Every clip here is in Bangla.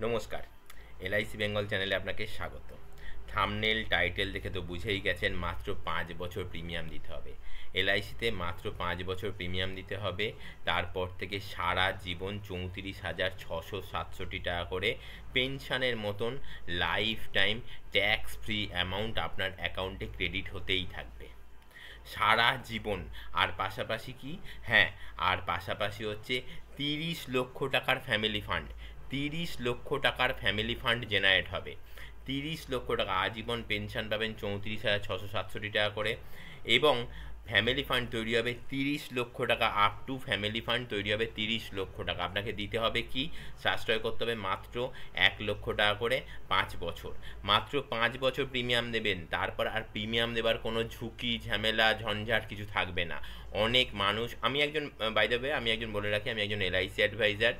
নমস্কার, এলআইসি বেঙ্গল চ্যানেলে আপনাকে স্বাগত। থাম্বনেল টাইটেল দেখে তো বুঝেই গেছেন মাত্র 5 বছর প্রিমিয়াম দিতে হবে। এলআইসিতে মাত্র 5 বছর প্রিমিয়াম দিতে হবে, তারপর থেকে সারা জীবন 34,667 টাকা করে পেনশনের মতন life time tax free amount আপনার অ্যাকাউন্টে ক্রেডিট হতেই থাকবে সারা জীবন। আর পাশাপাশি কি, হ্যাঁ, আর পাশাপাশি হচ্ছে 30 লক্ষ টাকার ফ্যামিলি ফান্ড, 30 লক্ষ টাকার ফ্যামিলি ফান্ড জেনারেট হবে। 30 লক্ষ টাকা আজীবন পেনশন পাবেন 34,667 টাকা করে, এবং ফ্যামিলি ফান্ড তৈরি হবে 30 লক্ষ টাকা, আপ টু ফ্যামিলি ফান্ড তৈরি হবে 30 লক্ষ টাকা। আপনাকে দিতে হবে কি, সাশ্রয় করতে হবে মাত্র 1 লক্ষ টাকা করে 5 বছর। মাত্র 5 বছর প্রিমিয়াম দেবেন, তারপর আর প্রিমিয়াম দেবার কোনো ঝুঁকি ঝামেলা ঝঞ্ঝাট কিছু থাকবে না। অনেক মানুষ, আমি একজন, বাই দ্য ওয়ে আমি একজন বলে রাখি, আমি একজন এলআইসি অ্যাডভাইজার।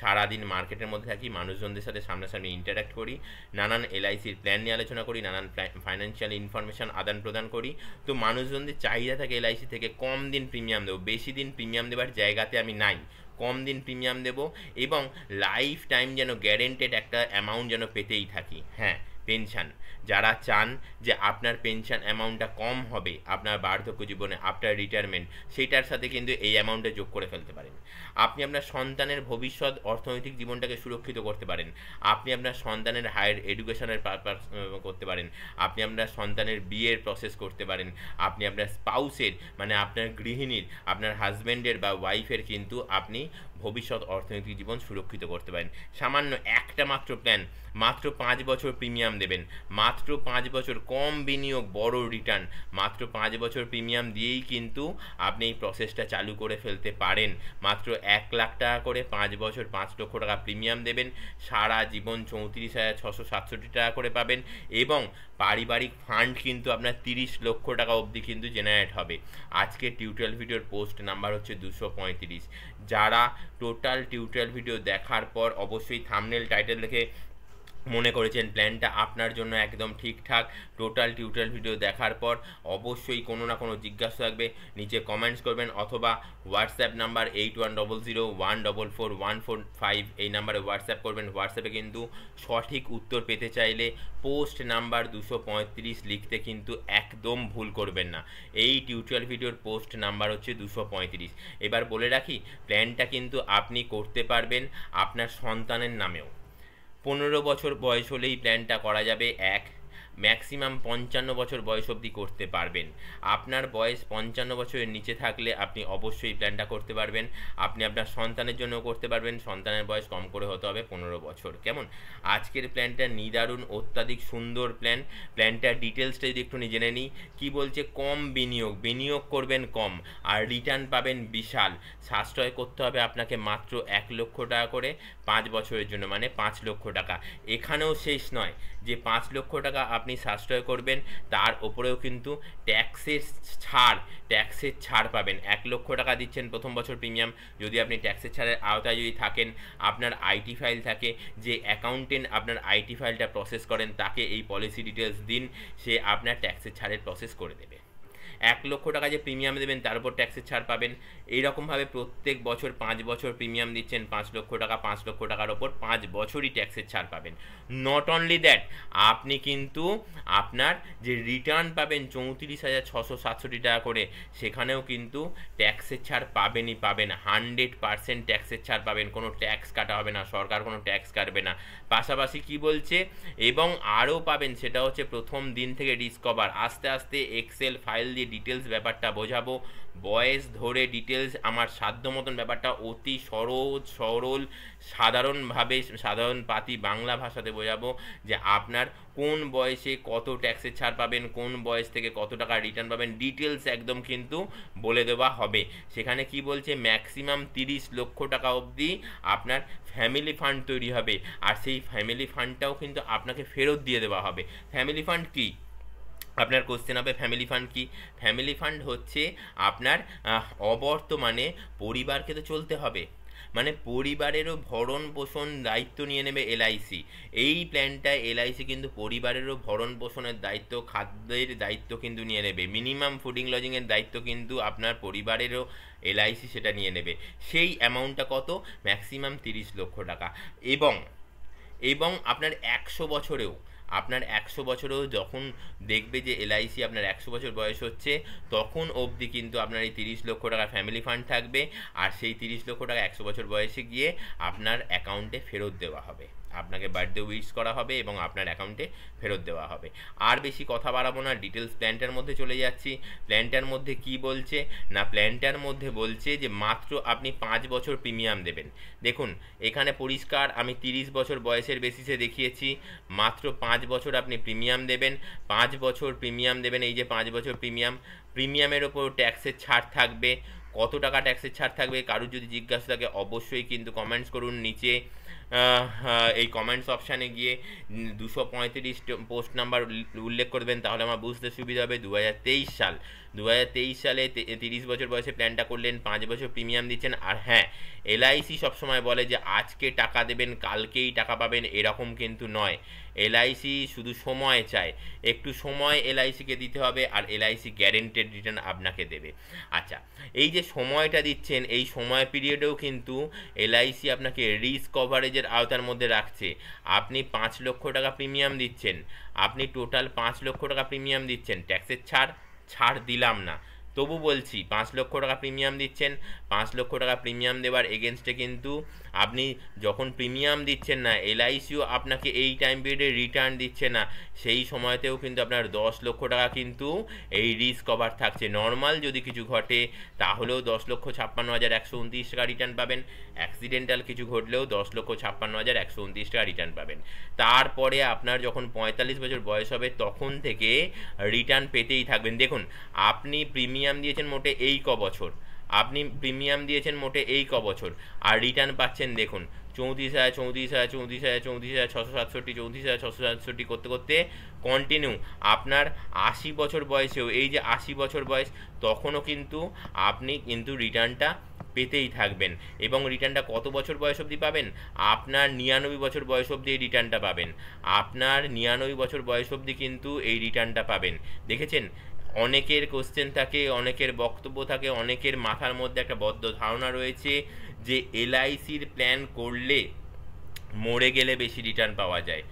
সারাদিন মার্কেটের মধ্যে থাকি, মানুষজনদের সাথে সামনাসামনি ইন্টারাক্ট করি, নানান এলআইসির প্ল্যান নিয়ে আলোচনা করি, নানান ফাইন্যান্সিয়াল ইনফরমেশান আদান প্রদান করি। তো মানুষজনদের চাহিদা থাকে এলআইসি থেকে কম দিন প্রিমিয়াম দেবো, বেশি দিন প্রিমিয়াম দেওয়ার জায়গাতে আমি নাই, কম দিন প্রিমিয়াম দেবো এবং লাইফ টাইম যেন গ্যারেন্টেড একটা অ্যামাউন্ট যেন পেতেই থাকি। হ্যাঁ, পেনশন যারা চান যে আপনার পেনশন অ্যামাউন্টটা কম হবে আপনার বার্ধক্য জীবনে আফটার রিটায়ারমেন্ট, সেইটার সাথে কিন্তু এই অ্যামাউন্টটা যোগ করে ফেলতে পারেন। আপনি আপনার সন্তানের ভবিষ্যৎ অর্থনৈতিক জীবনটাকে সুরক্ষিত করতে পারেন, আপনি আপনার সন্তানের হায়ার এডুকেশনের পারপাস করতে পারেন, আপনি আপনার সন্তানের বিয়ের প্রসেস করতে পারেন, আপনি আপনার স্পাউসের মানে আপনার গৃহিণীর, আপনার হাজব্যান্ডের বা ওয়াইফের কিন্তু আপনি ভবিষ্যৎ অর্থনৈতিক জীবন সুরক্ষিত করতে পারেন। সামান্য একটা মাত্র প্ল্যান, মাত্র 5 বছর প্রিমিয়াম দেবেন, মাত্র 5 বছর, কম বিনিয়োগ বড় রিটার্ন, মাত্র 5 বছর প্রিমিয়াম দিয়েই কিন্তু আপনি এই প্রসেসটা চালু করে ফেলতে পারেন। মাত্র 1 লাখ টাকা করে 5 বছর 5 লক্ষ টাকা প্রিমিয়াম দেবেন, সারা জীবন 34,667 টাকা করে পাবেন, এবং পারিবারিক ফান্ড কিন্তু আপনার 30 লক্ষ টাকা অবধি কিন্তু জেনারেট হবে। আজকের টিউটোরিয়াল ভিডিওর পোস্ট নাম্বার হচ্ছে 235। যারা টোটাল টিউটোরিয়াল ভিডিও দেখার পর অবশ্যই থাম্বনেল টাইটেল দেখে মনে করেছেন প্ল্যানটা আপনার জন্য একদম ঠিকঠাক, টোটাল টিউটোরিয়াল ভিডিও দেখার পর অবশ্যই কোনো না কোনো জিজ্ঞাসা থাকবে, নিচে কমেন্টস করবেন, অথবা হোয়াটসঅ্যাপ নাম্বার 8100144145 এই নাম্বারে হোয়াটসঅ্যাপ করবেন। হোয়াটসঅ্যাপে কিন্তু সঠিক উত্তর পেতে চাইলে পোস্ট নাম্বার 235 লিখতে কিন্তু একদম ভুল করবেন না। এই টিউটোরিয়াল ভিডিওর পোস্ট নাম্বার হচ্ছে 235। এবার বলে রাখি, প্ল্যানটা কিন্তু আপনি করতে পারবেন আপনার সন্তানের নামেও। 15 বছর বয়স হলেই প্ল্যানটা করা যাবে, ম্যাক্সিমাম 55 বছর বয়স অবধি করতে পারবেন। আপনার বয়স 55 বছরের নিচে থাকলে আপনি অবশ্যই প্ল্যানটা করতে পারবেন। আপনি আপনার সন্তানের জন্য করতে পারবেন, সন্তানের বয়স কম করে হতে হবে 15 বছর। কেমন? আজকের প্ল্যানটা নিদারুণ, অত্যাধিক সুন্দর প্ল্যান। প্ল্যানটার ডিটেলসটা যদি একটু জেনে নিই, কী বলছে, কম বিনিয়োগ করবেন কম, আর রিটার্ন পাবেন বিশাল। সাশ্রয় করতে হবে আপনাকে মাত্র 1 লক্ষ টাকা করে 5 বছরের জন্য, মানে 5 লক্ষ টাকা। এখানেও শেষ নয় যে 5 লক্ষ টাকা আপনি সাশ্রয় করবেন, তার ওপরেও কিন্তু ট্যাক্সের ছাড় পাবেন। 1 লক্ষ টাকা দিচ্ছেন প্রথম বছর প্রিমিয়াম, যদি আপনি ট্যাক্সের ছাড়ের আওতায় যদি থাকেন, আপনার আইটি ফাইল থাকে, যে অ্যাকাউন্টেন্ট আপনার আইটি ফাইলটা প্রসেস করেন তাকে এই পলিসি ডিটেলস দিন, সে আপনার ট্যাক্সের ছাড়ের প্রসেস করে দেবে। 1 লক্ষ টাকা যে প্রিমিয়াম দেবেন তার উপর ট্যাক্সের ছাড় পাবেন। এইরকমভাবে প্রত্যেক বছর 5 বছর প্রিমিয়াম দিচ্ছেন 5 লক্ষ টাকা, 5 লক্ষ টাকার ওপর 5 বছরই ট্যাক্সের ছাড় পাবেন। নট অনলি দ্যাট, আপনি কিন্তু আপনার যে রিটার্ন পাবেন 34,667 টাকা করে, সেখানেও কিন্তু ট্যাক্সের ছাড় পাবেন, 100% ট্যাক্সের ছাড় পাবেন, কোনো ট্যাক্স কাটা হবে না, সরকার কোনো ট্যাক্স কাটবে না। পাশাপাশি কি বলছে, এবং আরও পাবেন, সেটা হচ্ছে প্রথম দিন থেকে ডিসকভার, আস্তে আস্তে এক্সেল ফাইল দিয়ে ডিটেলস ব্যাপারটা বোঝাবো, বয়েস ধরে ডিটেলস আমার সাধ্য মতন ব্যাপারটা অতি সরল সাধারণভাবে সাধারণ পাতি বাংলা ভাষাতে বোঝাবো, যে আপনার কোন বয়সে কত ট্যাক্সের ছাড় পাবেন, কোন বয়স থেকে কত টাকা রিটার্ন পাবেন, ডিটেলস একদম কিন্তু বলে দেওয়া হবে। সেখানে কি বলছে, ম্যাক্সিমাম 30 লক্ষ টাকা অবধি আপনার ফ্যামিলি ফান্ড তৈরি হবে, আর সেই ফ্যামিলি ফান্ডটাও কিন্তু আপনাকে ফেরত দিয়ে দেওয়া হবে। ফ্যামিলি ফান্ড কি, আপনার কোশ্চেন হবে ফ্যামিলি ফান্ড কি? ফ্যামিলি ফান্ড হচ্ছে আপনার অবর্তমানে পরিবারকে তো চলতে হবে, মানে পরিবারেরও ভরণ পোষণ দায়িত্ব নিয়ে নেবে এলআইসি। এই প্ল্যানটায় এলআইসি কিন্তু পরিবারেরও ভরণ পোষণের দায়িত্ব, খাদ্যের দায়িত্ব কিন্তু নিয়ে নেবে, মিনিমাম ফুডিং লজিংয়ের দায়িত্ব কিন্তু আপনার পরিবারেরও এলআইসি সেটা নিয়ে নেবে। সেই অ্যামাউন্টটা কত? ম্যাক্সিমাম 30 লক্ষ টাকা। এবং এবং আপনার 100 বছরেও যখন দেখবে যে এলআইসি আপনার 100 বছর বয়স হচ্ছে, তখন অবধি কিন্তু আপনার এই 30 লক্ষ টাকা ফ্যামিলি ফান্ড থাকবে, আর সেই 30 লক্ষ টাকা 100 বছর বয়সে গিয়ে আপনার অ্যাকাউন্টে ফেরত দেওয়া হবে, আপনাকে বার্থডে উইশ করা হবে এবং আপনার অ্যাকাউন্টে ফেরত দেওয়া হবে। আর বেশি কথা বাড়াবো না, ডিটেলস প্ল্যানটার মধ্যে চলে যাচ্ছি। প্ল্যানটার মধ্যে কি বলছে না, প্ল্যানটার মধ্যে বলছে যে মাত্র আপনি 5 বছর প্রিমিয়াম দেবেন। দেখুন এখানে পরিষ্কার আমি 30 বছর বয়সের বেসিসে দেখিয়েছি, মাত্র 5 বছর আপনি প্রিমিয়াম দেবেন। 5 বছর প্রিমিয়াম দেবেন, এই যে 5 বছর প্রিমিয়ামের ওপর ট্যাক্সের ছাড় থাকবে। কত টাকা ট্যাক্সের ছাড় থাকবে কারুর যদি জিজ্ঞাসা থাকে অবশ্যই কিন্তু কমেন্টস করুন নিচে, এই কমেন্টস অপশানে গিয়ে 235 পোস্ট নাম্বার উল্লেখ করবেন, তাহলে আমার বুঝতে সুবিধা হবে। 2023 সালে 30 বছর বয়সে প্ল্যানটা করলেন, 5 বছর প্রিমিয়াম দিচ্ছেন। আর হ্যাঁ, এলআইসি সবসময় বলে যে আজকে টাকা দেবেন কালকেই টাকা পাবেন, এরকম কিন্তু নয়। এলআইসি শুধু সময় চায়, একটু সময় এলআইসিকে দিতে হবে, আর এলআইসি গ্যারেন্টেড রিটার্ন আপনাকে দেবে। আচ্ছা, এই যে সময়টা দিচ্ছেন, এই সময় পিরিয়ডেও কিন্তু এলআইসি আপনাকে রিস্ক কভারেজের আওতার মধ্যে রাখছে। আপনি 5 লক্ষ টাকা প্রিমিয়াম দিচ্ছেন, আপনি টোটাল 5 লক্ষ টাকা প্রিমিয়াম দিচ্ছেন, ট্যাক্সের ছাড় দিলাম না, তবু বলছি 5 লক্ষ টাকা প্রিমিয়াম দিচ্ছেন। 5 লক্ষ টাকা প্রিমিয়াম দেওয়ার এগেনস্টে কিন্তু আপনি যখন প্রিমিয়াম দিচ্ছেন না, এলআইসিও আপনাকে এই টাইম পিরিয়ডে রিটার্ন দিচ্ছে না, সেই সময়তেও কিন্তু আপনার 10 লক্ষ টাকা কিন্তু এই রিস্ক কভার থাকছে। নর্মাল যদি কিছু ঘটে তাহলেও 10,56,129 টাকা রিটার্ন পাবেন, অ্যাক্সিডেন্টাল কিছু ঘটলেও 10,56,129 টাকা রিটার্ন পাবেন। তারপরে আপনার যখন 45 বছর বয়স হবে তখন থেকে রিটার্ন পেতেই থাকবেন। দেখুন আপনি প্রিমিয়াম দিয়েছেন মোটে এই ক বছর, আর রিটার্ন পাচ্ছেন দেখুন 34,667 করতে করতে কন্টিনিউ আপনার 80 বছর বয়সেও, এই যে 80 বছর বয়স, তখনও কিন্তু আপনি কিন্তু রিটার্নটা পেতেই থাকবেন। এবং রিটার্নটা কত বছর বয়স অবধি পাবেন? আপনার 99 বছর বয়স অবধি এই রিটার্নটা পাবেন, আপনার 99 বছর বয়স অবধি কিন্তু এই রিটার্নটা পাবেন। দেখেছেন, অনেকের কোশ্চেন থাকে, অনেকের বক্তব্য থাকে, অনেকের মাথার মধ্যে একটা বদ্ধ ধারণা রয়েছে যে এলআইসির প্ল্যান করলে মরে গেলে বেশি রিটার্ন পাওয়া যায়।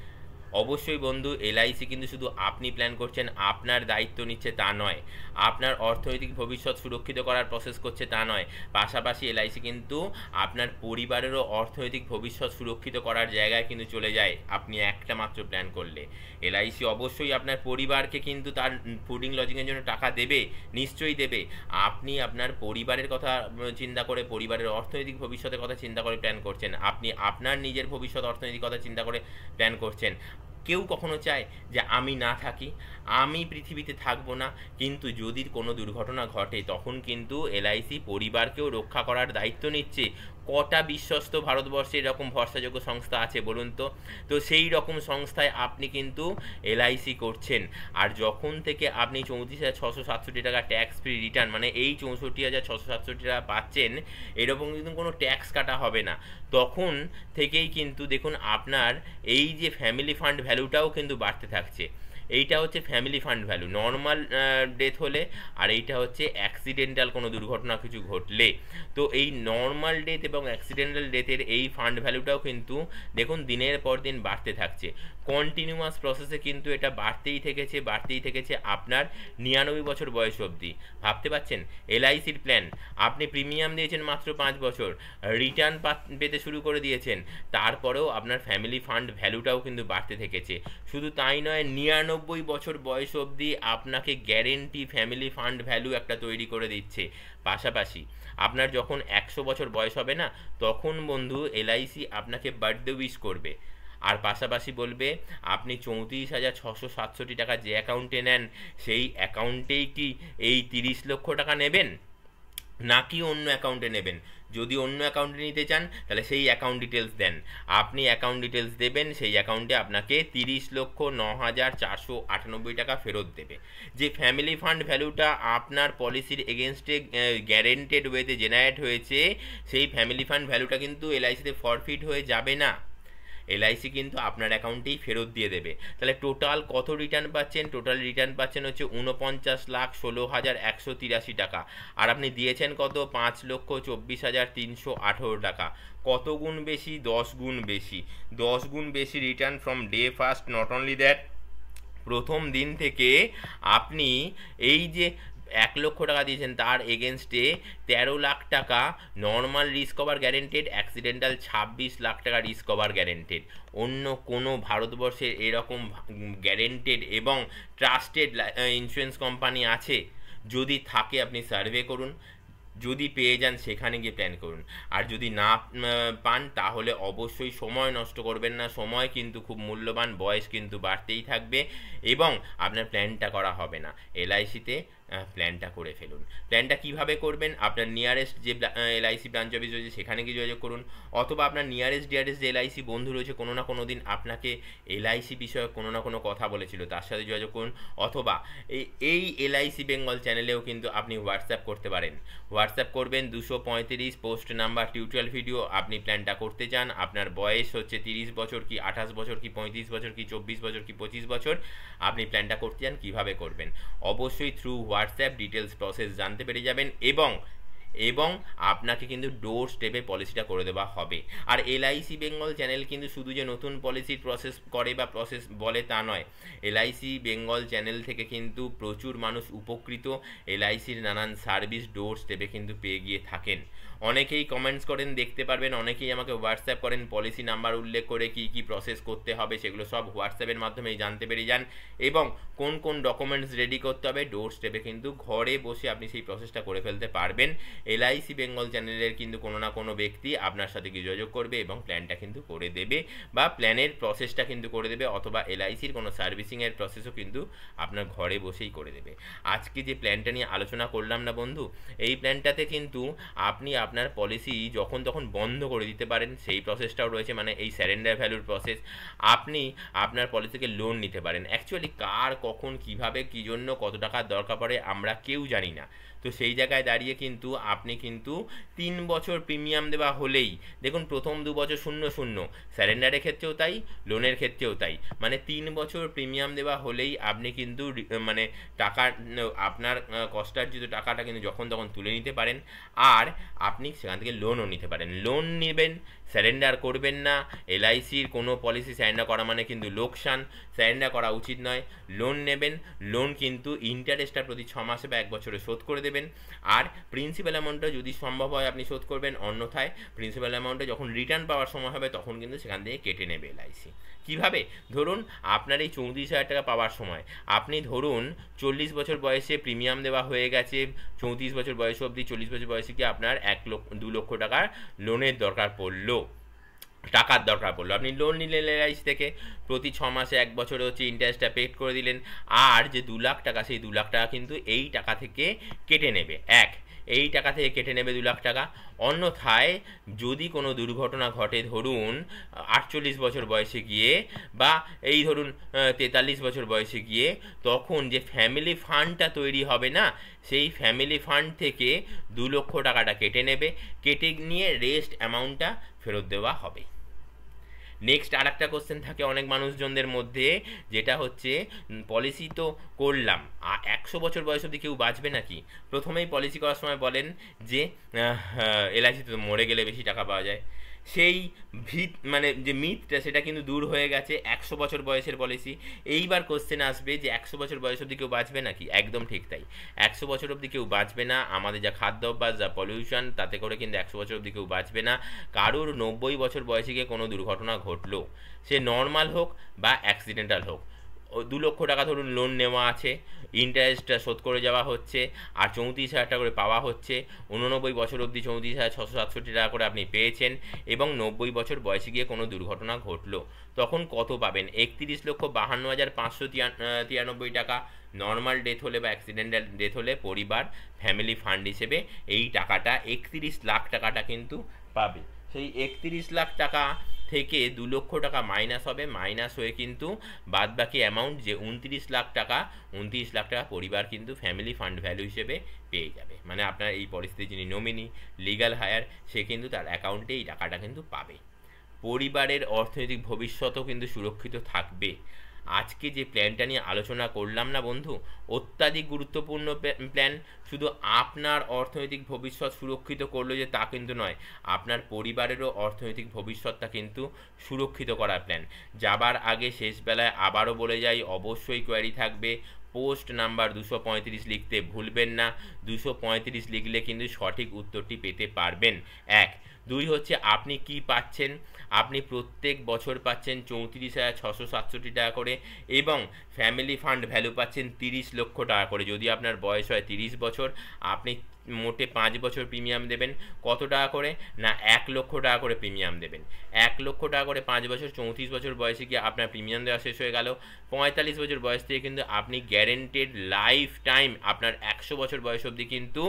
অবশ্যই বন্ধু, এলআইসি কিন্তু শুধু আপনি প্ল্যান করছেন, আপনার দায়িত্ব নিচ্ছে তা নয়, আপনার অর্থনৈতিক ভবিষ্যৎ সুরক্ষিত করার প্রসেস করছে তা নয়, পাশাপাশি এলআইসি কিন্তু আপনার পরিবারেরও অর্থনৈতিক ভবিষ্যৎ সুরক্ষিত করার জায়গায় কিন্তু চলে যায় আপনি একটা মাত্র প্ল্যান করলে। এলআইসি অবশ্যই আপনার পরিবারকে কিন্তু তার ফুডিং লজিংয়ের জন্য টাকা দেবে, নিশ্চয়ই দেবে। আপনি আপনার পরিবারের কথা চিন্তা করে, পরিবারের অর্থনৈতিক ভবিষ্যতের কথা চিন্তা করে প্ল্যান করছেন, আপনি আপনার নিজের ভবিষ্যৎ অর্থনৈতিক কথা চিন্তা করে প্ল্যান করছেন। কেউ কখনো চায় যে আমি না থাকি, আমি পৃথিবীতে থাকবো না, কিন্তু যদি কোনো দুর্ঘটনা ঘটে তখন কিন্তু এলআইসি পরিবারকেও রক্ষা করার দায়িত্ব নিচ্ছে। কটা বিশ্বস্ত ভারতবর্ষে এরকম ভরসাযোগ্য সংস্থা আছে বলুন তো? তো সেই রকম সংস্থায় আপনি কিন্তু এলআইসি করছেন, আর যখন থেকে আপনি 34,667 টাকা ট্যাক্স ফ্রি রিটার্ন, মানে এই 64,667 টাকা পাচ্ছেন, এরকম কিন্তু কোনো ট্যাক্স কাটা হবে না, তখন থেকেই কিন্তু দেখুন আপনার এই যে ফ্যামিলি ফান্ড ভ্যালুটাও কিন্তু বাড়তে থাকছে। এইটা হচ্ছে family fund value normal death হলে, আর এইটা হচ্ছে অ্যাক্সিডেন্টাল কোনো দুর্ঘটনা কিছু ঘটলে। তো এই নর্মাল ডেথ এবং অ্যাক্সিডেন্টাল ডেথের এই ফান্ড ভ্যালুটাও কিন্তু দেখুন দিনের পর দিন বাড়তে থাকছে, কন্টিনিউয়াস প্রসেসে কিন্তু এটা বাড়তেই থেকেছে আপনার 99 বছর বয়স অবধি। ভাবতে পারছেন, এলআইসির প্ল্যান, আপনি প্রিমিয়াম দিয়েছেন মাত্র 5 বছর, রিটার্ন পেতে শুরু করে দিয়েছেন, তারপরেও আপনার ফ্যামিলি ফান্ড ভ্যালুটাও কিন্তু বাড়তে থেকেছে। শুধু তাই নয়, 99 বছর বয়স অবধি আপনাকে গ্যারেন্টি ফ্যামিলি ফান্ড ভ্যালু একটা তৈরি করে দিচ্ছে। পাশাপাশি আপনার যখন 100 বছর বয়স হবে না, তখন বন্ধু এলআইসি আপনাকে বার্থডে উইশ করবে, আর পাশাপাশি বলবে আপনি 34,667 টাকা যে অ্যাকাউন্টে নেন, সেই অ্যাকাউন্টেই কি এই 30 লক্ষ টাকা নেবেন নাকি অন্য অ্যাকাউন্টে নেবেন। যদি অন্য অ্যাকাউন্টে নিতে চান তাহলে সেই অ্যাকাউন্ট ডিটেলস দেন, আপনি অ্যাকাউন্ট ডিটেলস দেবেন, সেই অ্যাকাউন্টে আপনাকে 30,09,498 টাকা ফেরত দেবে। যে ফ্যামিলি ফান্ড ভ্যালুটা আপনার পলিসির এগেনস্টে গ্যারেন্টেড ওয়েতে জেনারেট হয়েছে, সেই ফ্যামিলি ফান্ড ভ্যালুটা কিন্তু এলআইসিতে ফরফিট হয়ে যাবে না, এলআইসি কিন্তু আপনার অ্যাকাউন্টেই ফেরত দিয়ে দেবে। তাহলে টোটাল কত রিটার্ন পাচ্ছেন? টোটাল রিটার্ন পাচ্ছেন হচ্ছে 49,16,183 টাকা। আর আপনি দিয়েছেন কত? 5,24,318 টাকা। কত গুণ বেশি? 10 গুণ বেশি। 10 গুণ বেশি return from day first. Not only that, প্রথম দিন থেকে আপনি এই যে 1,00,000 টাকা দিয়েছেন তার এগেনস্টে 13 লাখ টাকা normal risk cover guaranteed, accidental 26 lakh টাকা রিস্ক কভার গ্যারেন্টেড। অন্য কোনো ভারতবর্ষের এরকম গ্যারেন্টেড এবং ট্রাস্টেড ইন্স্যুরেন্স কোম্পানি আছে? যদি থাকে আপনি সার্ভে করুন, যদি পেয়ে যান সেখানে গিয়ে প্ল্যান করুন। আর যদি না পান তাহলে অবশ্যই সময় নষ্ট করবেন না। সময় কিন্তু খুব মূল্যবান, বয়স কিন্তু বাড়তেই থাকবে এবং আপনার প্ল্যানটা করা হবে না। এলআইসিতে প্ল্যানটা করে ফেলুন। প্ল্যানটা কিভাবে করবেন? আপনার নিয়ারেস্ট যে এলআইসি ব্রাঞ্চ অফিস রয়েছে সেখানে গিয়ে যোগাযোগ করুন, অথবা আপনার নিয়ারেস্ট ডিয়ারেস্ট যে এলআইসি বন্ধু রয়েছে কোনো না কোনো দিন আপনাকে এলআইসি বিষয়ে কোনো না কোনো কথা বলেছিল তার সাথে যোগাযোগ করুন, অথবা এই এলআইসি বেঙ্গল চ্যানেলেও কিন্তু আপনি হোয়াটসঅ্যাপ করতে পারেন। হোয়াটসঅ্যাপ করবেন 235 পোস্ট নাম্বার টিউটোরিয়াল ভিডিও। আপনি প্ল্যানটা করতে চান, আপনার বয়স হচ্ছে 30 বছর কি 28 বছর কি 35 বছর কি 24 বছর কি 25 বছর, আপনি প্ল্যানটা করতে চান, কীভাবে করবেন অবশ্যই থ্রু হোয়াটসঅ্যাপ ডিটেলস প্রসেস জানতে পেরে যাবেন এবং আপনাকে কিন্তু ডোর স্টেপে পলিসিটা করে দেওয়া হবে। আর এলআইসি বেঙ্গল চ্যানেল কিন্তু শুধু যে নতুন পলিসির প্রসেস করে বা প্রসেস বলে তা নয়, এলআইসি বেঙ্গল চ্যানেল থেকে কিন্তু প্রচুর মানুষ উপকৃত, এলআইসির নানান সার্ভিস ডোর স্টেপে কিন্তু পেয়ে গিয়ে থাকেন। অনেকেই কমেন্টস করেন, দেখতে পারবেন, অনেকেই আমাকে হোয়াটসঅ্যাপ করেন, পলিসি নাম্বার উল্লেখ করে কি কি প্রসেস করতে হবে সেগুলো সব হোয়াটসঅ্যাপের মাধ্যমেই জানতে পেরে যান, এবং কোন কোন ডকুমেন্টস রেডি করতে হবে ডোর স্টেপে কিন্তু ঘরে বসে আপনি সেই প্রসেসটা করে ফেলতে পারবেন। এলআইসি বেঙ্গল চ্যানেলের কিন্তু কোনো না কোনো ব্যক্তি আপনার সাথে কি যোগাযোগ করবে এবং প্ল্যানটা কিন্তু করে দেবে, বা প্ল্যানের প্রসেসটা কিন্তু করে দেবে, অথবা এলআইসির কোনো সার্ভিসিংয়ের প্রসেসও কিন্তু আপনার ঘরে বসেই করে দেবে। আজকে যে প্ল্যানটা নিয়ে আলোচনা করলাম না বন্ধু, এই প্ল্যানটাতে কিন্তু আপনি আপনার পলিসি যখন তখন বন্ধ করে দিতে পারেন, সেই প্রসেসটাও রয়েছে, মানে এই স্যারেন্ডার ভ্যালুর প্রসেস। আপনি আপনার পলিসি থেকে লোন নিতে পারেন। অ্যাকচুয়ালি কার কখন কিভাবে কী জন্য কত টাকার দরকার পড়ে আমরা কেউ জানি না। তো সেই জায়গায় দাঁড়িয়ে কিন্তু আপনি কিন্তু 3 বছর প্রিমিয়াম দেওয়া হলেই, দেখুন প্রথম 2 বছর 0 স্যারেন্ডারের ক্ষেত্রেও তাই, লোনের ক্ষেত্রেও তাই, মানে 3 বছর প্রিমিয়াম দেওয়া হলেই আপনি কিন্তু মানে টাকা আপনার কষ্টার্জিত টাকাটা কিন্তু যখন তখন তুলে নিতে পারেন, আর আপনি সেখান থেকে লোনও নিতে পারেন। লোন নেবেন, স্যারেন্ডার করবেন না। এলআইসির কোনো পলিসি স্যারেন্ডার করা মানে কিন্তু লোকসান, স্যারেন্ডার করা উচিত নয়। লোন নেবেন, লোন কিন্তু ইন্টারেস্টটা প্রতি 6 মাসে বা 1 বছরে শোধ করে দেবেন, আর প্রিন্সিপাল অ্যামাউন্টটা যদি সম্ভব হয় আপনি শোধ করবেন, অন্যথায় প্রিন্সিপাল অ্যামাউন্টে যখন রিটার্ন পাওয়ার সময় হবে তখন কিন্তু সেখান থেকে কেটে নেবে এলআইসি। কীভাবে? ধরুন আপনার এই 34,000 টাকা পাওয়ার সময় আপনি ধরুন 40 বছর বয়সে প্রিমিয়াম দেওয়া হয়ে গেছে, 34 বছর বয়স অবধি, 40 বছর বয়সে কি আপনার 2 লক্ষ টাকার লোনের দরকার পড়লো, আপনি লোন নিলেন এলআইসি থেকে, প্রতি 6 মাসে 1 বছরে হচ্ছে ইন্টারেস্টটা পেড করে দিলেন, আর যে 2 লাখ টাকা সেই 2 লাখ টাকা কিন্তু এই টাকা থেকে কেটে নেবে। এই টাকা থেকে কেটে নেবে 2 লাখ টাকা। অন্যথায় যদি কোনো দুর্ঘটনা ঘটে, ধরুন 48 বছর বয়সে গিয়ে, বা এই ধরুন 43 বছর বয়সে গিয়ে, তখন যে ফ্যামিলি ফান্ডটা তৈরি হবে না, সেই ফ্যামিলি ফান্ড থেকে 2 লক্ষ টাকাটা কেটে নেবে, কেটে নিয়ে রেস্ট অ্যামাউন্টটা ফেরত দেওয়া হবে। নেক্সট আর একটা কোশ্চেন থাকে অনেক মানুষজনদের মধ্যে, যেটা হচ্ছে পলিসি তো করলাম, 100 বছর বয়স অবধি কেউ বাঁচবে নাকি? প্রথমেই পলিসি করার সময় বলেন যে এলআইসিতে তো মরে গেলে বেশি টাকা পাওয়া যায়। সেই মানে যে মিথটা সেটা কিন্তু দূর হয়ে গেছে 100 বছর বয়সের পলিসি। এইবার কোশ্চেন আসবে যে 100 বছর বয়স অবধি কেউ বাঁচবে নাকি? একদম ঠিক তাই, 100 বছর অবধি কেউ বাঁচবে না। আমাদের যা খাদ্য অভ্যাস, যা পলিউশন, তাতে করে কিন্তু 100 বছর অবধি কেউ বাঁচবে না। কারোর 90 বছর বয়সে গিয়ে কোনো দুর্ঘটনা ঘটলো, সে নর্মাল হোক বা অ্যাক্সিডেন্টাল হোক, 2 লক্ষ টাকা ধরুন লোন নেওয়া আছে, ইন্টারেস্টটা শোধ করে যাওয়া হচ্ছে, আর 34,000 টাকা করে পাওয়া হচ্ছে, 89 বছর অবধি 34,667 টাকা করে আপনি পেয়েছেন, এবং 90 বছর বয়সে গিয়ে কোনো দুর্ঘটনা ঘটলো, তখন কত পাবেন? 31,52,593 টাকা নর্মাল ডেথ হলে বা অ্যাক্সিডেন্টাল ডেথ হলে পরিবার ফ্যামিলি ফান্ড হিসেবে এই টাকাটা 31 লাখ টাকাটা কিন্তু পাবে। সেই 31 লাখ টাকা থেকে 2 লক্ষ টাকা মাইনাস হবে, মাইনাস হয়ে কিন্তু বাদবাকি অ্যামাউন্ট যে 29 লাখ টাকা, 29 লাখ টাকা পরিবার কিন্তু ফ্যামিলি ফান্ড ভ্যালু হিসেবে পেয়ে যাবে। মানে আপনার এই পরিস্থিতি যিনি নমিনি, লিগাল হায়ার, সে কিন্তু তার অ্যাকাউন্টে এই টাকাটা কিন্তু পাবে। পরিবারের অর্থনৈতিক ভবিষ্যৎও কিন্তু সুরক্ষিত থাকবে। আজকে যে প্ল্যানটা নিয়ে আলোচনা করলাম না বন্ধু, অত্যাধিক গুরুত্বপূর্ণ প্ল্যান। শুধু আপনার অর্থনৈতিক ভবিষ্যৎ সুরক্ষিত করলো যে তা কিন্তু নয়, আপনার পরিবারেরও অর্থনৈতিক ভবিষ্যৎটা কিন্তু সুরক্ষিত করার প্ল্যান। যাবার আগে শেষ বেলায় আবারও বলে যাই, অবশ্যই কোয়ারি থাকবে, পোস্ট নাম্বার 235 লিখতে ভুলবেন না। 235 লিখলে কিন্তু সঠিক উত্তরটি পেতে পারবেন। 1। 2 হচ্ছে আপনি কি পাচ্ছেন, আপনি প্রত্যেক বছর পাচ্ছেন 34,667 টাকা করে এবং ফ্যামিলি ফান্ড ভ্যালু পাচ্ছেন 30 লক্ষ টাকা করে। যদি আপনার বয়স হয় 30 বছর, আপনি মোটে 5 বছর প্রিমিয়াম দেবেন। কত টাকা করে? না 1 লক্ষ টাকা করে প্রিমিয়াম দেবেন। 1 লক্ষ টাকা করে 5 বছর, 34 বছর বয়সে গিয়ে আপনার প্রিমিয়াম দেওয়া শেষ হয়ে গেল। 45 বছর বয়স থেকে কিন্তু আপনি গ্যারেন্টেড লাইফ টাইম আপনার 100 বছর বয়স অবধি কিন্তু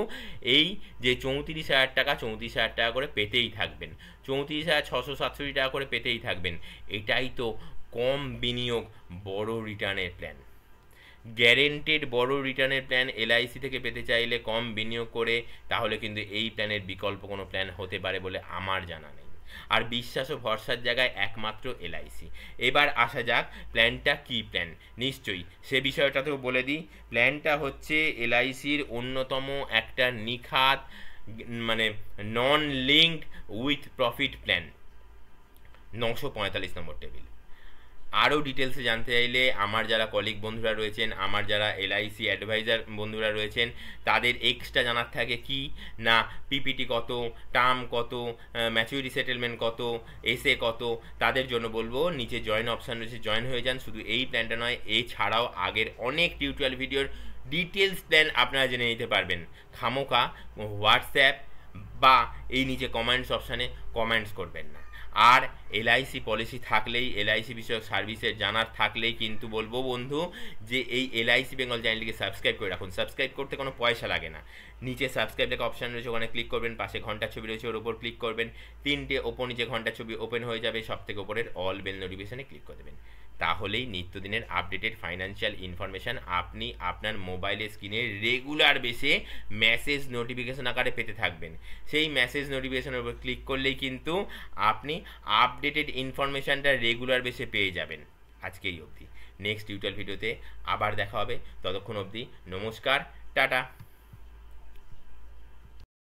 এই যে 34,000 টাকা, 34,000 টাকা করে পেতেই থাকবেন, 34,667 টাকা করে পেতেই থাকবেন। এটাই তো কম বিনিয়োগ বড় রিটার্নের প্ল্যান। গ্যারেন্টেড বড় রিটার্নের প্ল্যান এলআইসি থেকে পেতে চাইলে কম বিনিয়োগ করে, তাহলে কিন্তু এই প্ল্যানের বিকল্প কোনো প্ল্যান হতে পারে বলে আমার জানা নেই। আর বিশ্বাস ও ভরসার জায়গায় একমাত্র এলআইসি। এবার আসা যাক প্ল্যানটা কি প্ল্যান, নিশ্চয়ই সে বিষয়টাতেও বলে দিই। প্ল্যানটা হচ্ছে এলআইসির অন্যতম একটা নিখাত মানে non linked with profit plan, 945 number table. আরও ডিটেলসে জানতে চাইলে আমার যারা কলিগ বন্ধুরা রয়েছেন, আমার যারা এলআইসি অ্যাডভাইজার বন্ধুরা রয়েছেন, তাদের এক্সট্রা জানার থাকে কি না পিপিটি কত, টার্ম কত, ম্যাচুরিটি সেটেলমেন্ট কত, এসএ কত, তাদের জন্য বলবো নিচে জয়েন অপশান রয়েছে, জয়েন হয়ে যান। শুধু এই প্ল্যানটা নয়, এছাড়াও আগের অনেক টিউটোরিয়াল ভিডিওর ডিটেলস প্ল্যান আপনারা জেনে নিতে পারবেন। খামোকা হোয়াটসঅ্যাপ বা এই নিচে কমেন্টস অপশানে কমেন্টস করবেন না। আর এলআইসি পলিসি থাকলেই, এলআইসি বিষয়ক সার্ভিসের জানার থাকলেই কিন্তু বলবো বন্ধু যে এই এলআইসি বেঙ্গল চ্যানেলটিকে সাবস্ক্রাইব করে রাখুন। সাবস্ক্রাইব করতে কোনো পয়সা লাগে না। নিচে সাবস্ক্রাইব লেখা অপশান রয়েছে, ওখানে ক্লিক করবেন। পাশে ঘন্টার ছবি রয়েছে, ওর উপর ক্লিক করবেন। 3টে ওপর নিচে ঘন্টার ছবি ওপেন হয়ে যাবে। সব থেকে ওপরের অল বেল নোটিফিকেশানে ক্লিক করে দেবেন। তাহলেই নিত্যদিনের আপডেটেড ফাইন্যান্সিয়াল ইনফরমেশান আপনি আপনার মোবাইলের স্ক্রিনে রেগুলার বেসে মেসেজ নোটিফিকেশান আকারে পেতে থাকবেন। সেই মেসেজ নোটিফিকেশানের উপর ক্লিক করলেই কিন্তু আপনি আপডেটেড ইনফরমেশানটা রেগুলার বেসে পেয়ে যাবেন। আজকে এই অবধি, নেক্সট টিউটোরিয়াল ভিডিওতে আবার দেখা হবে। ততক্ষণ অবধি নমস্কার, টাটা।